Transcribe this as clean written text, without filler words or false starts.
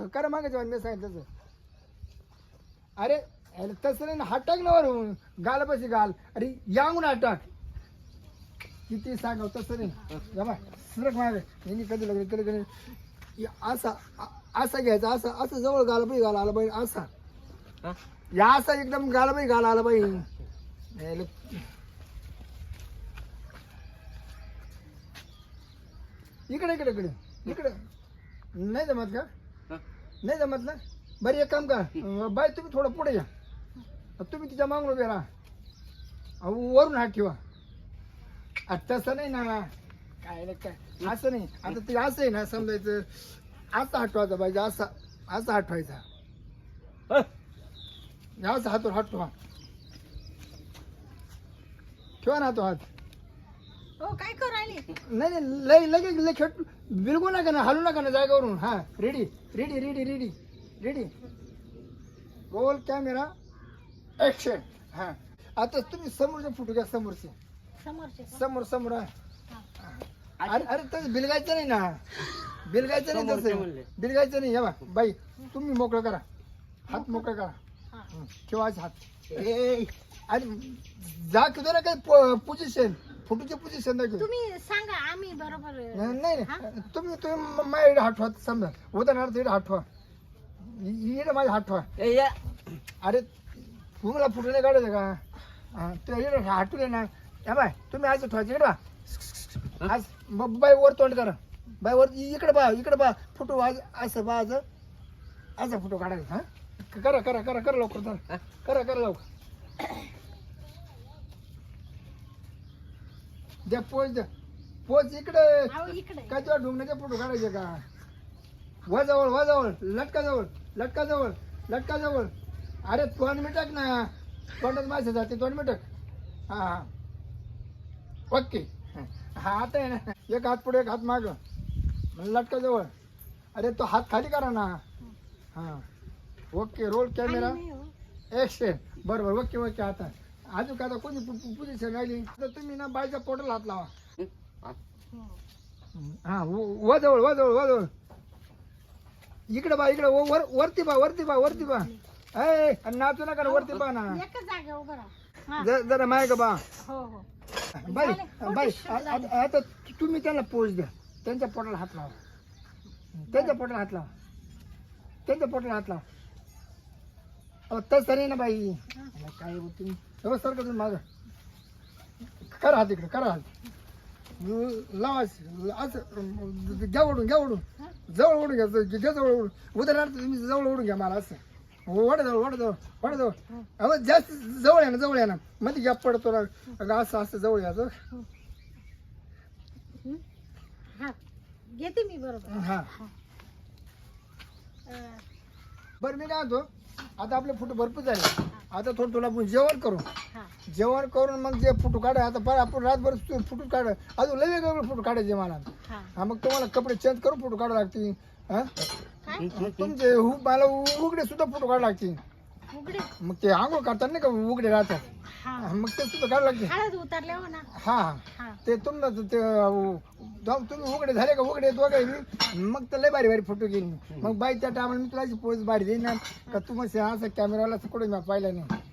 करा मागायचं मी सांगितलं तसं. अरे अरे तसं नाही ना, हात टाक ना वरून गाल पशी गाल. अरे यांगून हात टाक. किती सांगाव तसं नाही. जमा सरक मागे यांनी कधी लागले कधी कधी असा असा घ्यायचा, असा असं जवळ गाला पाहिजे, गाला आला पाहिजे असा. या असा एकदम गाला पाहिजे, गाला आला पाहिजे. इकडे इकडे इकडे इकडे नाही जमत का? नाही जमत ना. बरं एक काम का बाय तुम्ही थोडं पुढे या. तुम्ही तिच्या मागून उभे राहा, वरून हात ठेवा. तसं नाही ना काय नाही काय असं नाही. आता ते असं आहे ना समजायचं असं हटवायचं पाहिजे, असा असा हटवायचा. असं हातवर हात ठेवा, ठेवा ना तो हात. हो काय करू राहिले? नाही नाही लय लगेच लय खेळ बिलगू नका ना, हलू नका ना जागेवरून. हा ready ready ready ready ready roll camera action. हा आता तुम्ही समोरचे फोटो घ्या, समोरचे समोरचे का? समोर समोर. हा. अरे अरे तसं बिलगायचं नाही ना, बिलगायचं नाही तसं, बिलगायचं नाही. हे बा बाई तुम्ही मोकळं करा, हात मोकळं करा. हा. ठेवायचे हात. आणि जा किती ना काही पोझिशन, फोटोची पोझिशन दाखव. तुम्ही सांगा आम्ही बरोबर. नाही नाही तुम्ही तुम्ही माझ्या हात ठेवा. समजा उदाहरणार्थ इकडे हात ठेवा, इकडे माझ्या हात ठेवा. अरे तुम्हाला फोटो नाही काढायचं का? ते इकडे हाटून ना. या बाय तुम्ही आज ठेवायचे इकडे बा. आज बाय वर तोंड करा, बाय वर इकडे बा, इकडे बा. फोटो आज असं बा, आज असा फोटो काढायचा. हा करा करा करा करा लवकर करा करा करा लवकर. द्या पोच, द्या पोच इकडे. अहो, इकडे काय तुला ढुंगण्याचे फोटो काढायचे का? वजवळ वजवळ लटका जवळ, लटका जवळ, लटका जवळ. अरे तोंड मिटक ना, तोंडात मासे जाते, तोंड मिटक. हा हा ओके. हा आता आहे ना, एक हात पुढे एक हात माग, लटका जवळ. अरे तो हात खाली करा ना. हा ओके रोल कॅमेरा नाही हो. ऍक्शन. बरोबर ओके ओके. आता अजून का कोणी पोझिशन राहिली तर तुम्ही ना बायच्या पोटाला हात लावा. हो. हा वजवळ वजवळ वजवळ. इकडे बा, इकडे वर वरती बा, वरती बा, वरती बा. ए नाचू नका ना, वरती बा ना. एकच जागा उभं राहा. हा. जरा माय का बा. हो हो. बाई झाले, बाई फोटो झाले. आता तुम्ही त्यांना पोच द्या, त्यांच्या पोटाला हात लावा, त्यांच्या पोटाला हात लावा, त्यांच्या पोटाला हात लावा. तसं नाही ना बाई. काय तुम्ही सर का तुम्ही माझं करा हात इकडे, करा हात लावा असं. घ्या ओढून, घ्या ओढून, जवळ ओढून घ्या, घ्या जवळ ओढून. उदाहरणार्थ तुम्ही जवळ ओढून घ्या मला असं. वड जवळ वड जवळ वड जवळ. अहो जास्त जवळ आहे ना, जवळ आहे ना, मध्ये गॅप पडतो ना. असं असं जवळ यायचं. हा घेते मी बरोबर. हा बरं मी काय म्हणतो, आता आपले फोटो भरपूर झाले. आता थोडं तुला आपण जेवण करू, हा. जेवण करून मग जे फोटो काढा. आता बरं आपण रातभर फोटो काढा, अजून लय वेगवेगळे फोटो काढायचे मला. हा. हा मग तुम्हाला कपडे चेंज करून फोटो काढावे लागतील. हा काय तुमचे मला उघडे सुद्धा फोटो काढावे लागतील. उघडे? मग ते आंघोळ करतात नाही का उघडे राहतात, हा. मग ते सुद्धा काढावं लागते. हळद उतरल्या हो ना. हा हा. ते तुमचं ते तुम्ही उघडे झाले का, उघडे वगैरे मग तर लय भारी भारी फोटो घेईन. मग बाई त्या टायमाला मी तुला पोच भारी देईन ना का. तू मग असं कॅमेरावाला कुठे मी पाहिलं नाही.